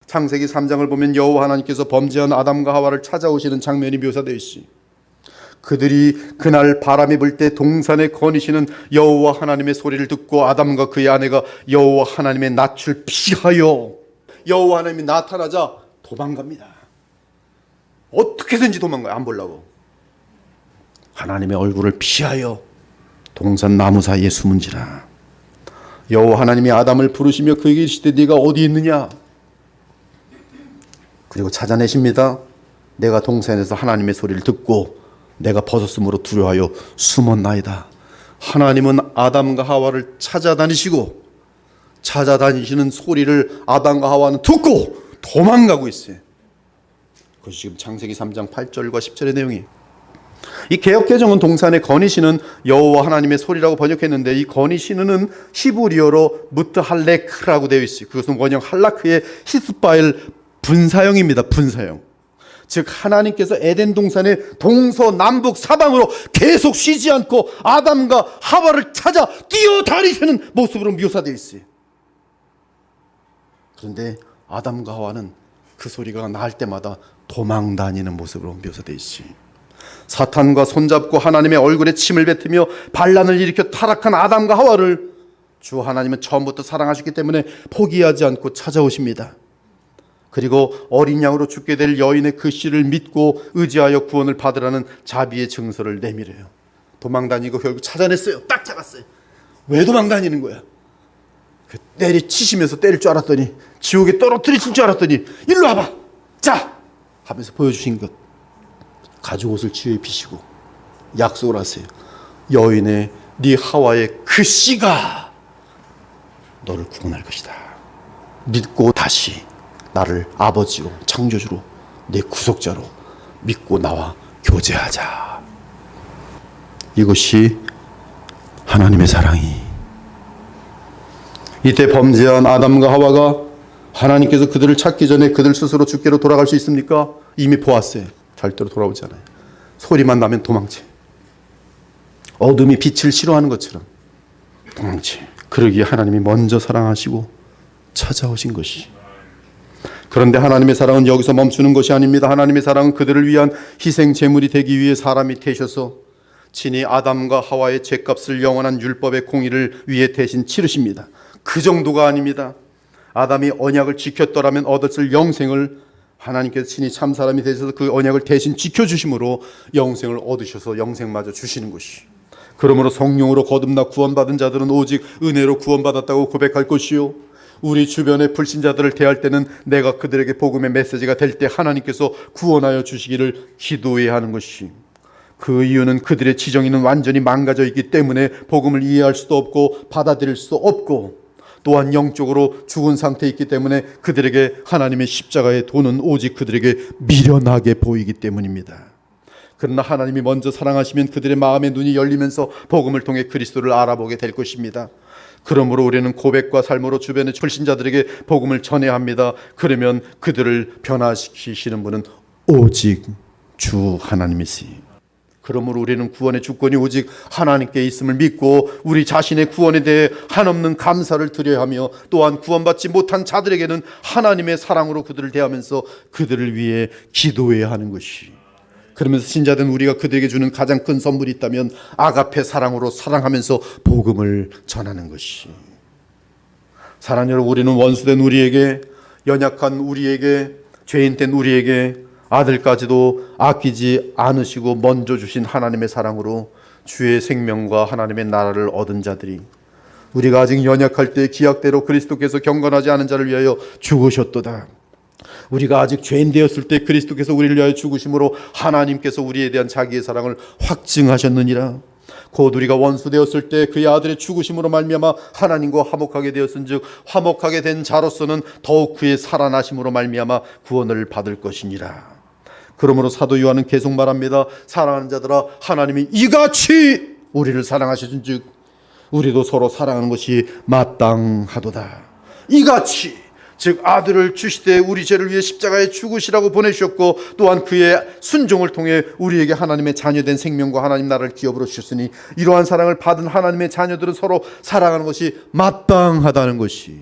창세기 3장을 보면 여호와 하나님께서 범죄한 아담과 하와를 찾아오시는 장면이 묘사되어 있으니 그들이 그날 바람이 불 때 동산에 거니시는 여호와 하나님의 소리를 듣고 아담과 그의 아내가 여호와 하나님의 낯을 피하여 여호와 하나님이 나타나자 도망갑니다. 어떻게든지 도망가요. 안 보려고. 하나님의 얼굴을 피하여 동산 나무 사이에 숨은지라. 여호와 하나님이 아담을 부르시며 그에게 이르시되 네가 어디 있느냐. 그리고 찾아내십니다. 내가 동산에서 하나님의 소리를 듣고 내가 벗었으므로 두려워하여 숨었나이다. 하나님은 아담과 하와를 찾아다니시는 소리를 아담과 하와는 듣고 도망가고 있어요. 그것이 지금 창세기 3장 8절과 10절의 내용이에요. 이 개역개정은 동산에 거니시는 여호와 하나님의 소리라고 번역했는데 이 거니시는은 히브리어로 무트할레크라고 되어 있어요. 그것은 원형 할라크의 히스바엘 분사형입니다. 분사형. 즉 하나님께서 에덴 동산의 동서남북 사방으로 계속 쉬지 않고 아담과 하와를 찾아 뛰어다니시는 모습으로 묘사되어 있어요. 그런데 아담과 하와는 그 소리가 날 때마다 도망다니는 모습으로 묘사되어 있어요. 사탄과 손잡고 하나님의 얼굴에 침을 뱉으며 반란을 일으켜 타락한 아담과 하와를 주 하나님은 처음부터 사랑하셨기 때문에 포기하지 않고 찾아오십니다. 그리고 어린 양으로 죽게 될 여인의 그 씨를 믿고 의지하여 구원을 받으라는 자비의 증서를 내밀어요. 도망다니고 결국 찾아냈어요. 딱 잡았어요. 왜 도망다니는 거야? 때리치시면서 때릴 줄 알았더니, 지옥에 떨어뜨리실 줄 알았더니 일로 와봐 자 하면서 보여주신 것, 가죽옷을 치여 입히시고 약속을 하세요. 여인의 네 하와의 그 씨가 너를 구원할 것이다. 믿고 다시 나를 아버지로, 창조주로, 내 구속자로 믿고 나와 교제하자. 이것이 하나님의 사랑이. 이때 범죄한 아담과 하와가 하나님께서 그들을 찾기 전에 그들 스스로 주께로 돌아갈 수 있습니까? 이미 보았어요. 절대로 돌아오지 않아요. 소리만 나면 도망치. 어둠이 빛을 싫어하는 것처럼 도망치. 그러기에 하나님이 먼저 사랑하시고 찾아오신 것이. 그런데 하나님의 사랑은 여기서 멈추는 것이 아닙니다. 하나님의 사랑은 그들을 위한 희생 제물이 되기 위해 사람이 되셔서 친히 아담과 하와의 죄값을 영원한 율법의 공의를 위해 대신 치르십니다. 그 정도가 아닙니다. 아담이 언약을 지켰더라면 얻었을 영생을 하나님께서 친히 참 사람이 되셔서 그 언약을 대신 지켜주심으로 영생을 얻으셔서 영생마저 주시는 것이. 그러므로 성령으로 거듭나 구원받은 자들은 오직 은혜로 구원받았다고 고백할 것이요, 우리 주변의 불신자들을 대할 때는 내가 그들에게 복음의 메시지가 될 때 하나님께서 구원하여 주시기를 기도해야 하는 것이. 그 이유는 그들의 지정의는 완전히 망가져 있기 때문에 복음을 이해할 수도 없고 받아들일 수도 없고, 또한 영적으로 죽은 상태에 있기 때문에 그들에게 하나님의 십자가의 도는 오직 그들에게 미련하게 보이기 때문입니다. 그러나 하나님이 먼저 사랑하시면 그들의 마음의 눈이 열리면서 복음을 통해 그리스도를 알아보게 될 것입니다. 그러므로 우리는 고백과 삶으로 주변의 불신자들에게 복음을 전해야 합니다. 그러면 그들을 변화시키시는 분은 오직 주 하나님이시니. 그러므로 우리는 구원의 주권이 오직 하나님께 있음을 믿고 우리 자신의 구원에 대해 한없는 감사를 드려야 하며, 또한 구원받지 못한 자들에게는 하나님의 사랑으로 그들을 대하면서 그들을 위해 기도해야 하는 것이. 그러면서 신자된 우리가 그들에게 주는 가장 큰 선물이 있다면 아가페 사랑으로 사랑하면서 복음을 전하는 것이. 사랑하는 여러분, 우리는 원수된 우리에게, 연약한 우리에게, 죄인된 우리에게 아들까지도 아끼지 않으시고 먼저 주신 하나님의 사랑으로 주의 생명과 하나님의 나라를 얻은 자들이, 우리가 아직 연약할 때 기약대로 그리스도께서 경건하지 않은 자를 위하여 죽으셨도다. 우리가 아직 죄인 되었을 때 그리스도께서 우리를 위하여 죽으심으로 하나님께서 우리에 대한 자기의 사랑을 확증하셨느니라. 곧 우리가 원수 되었을 때 그의 아들의 죽으심으로 말미암아 하나님과 화목하게 되었은즉 화목하게 된 자로서는 더욱 그의 살아나심으로 말미암아 구원을 받을 것이니라. 그러므로 사도 요한은 계속 말합니다. 사랑하는 자들아, 하나님이 이같이 우리를 사랑하셨은즉 우리도 서로 사랑하는 것이 마땅하도다. 이같이, 즉 아들을 주시되 우리 죄를 위해 십자가에 죽으시라고 보내주셨고, 또한 그의 순종을 통해 우리에게 하나님의 자녀된 생명과 하나님 나라를 기업으로 주셨으니 이러한 사랑을 받은 하나님의 자녀들은 서로 사랑하는 것이 마땅하다는 것이.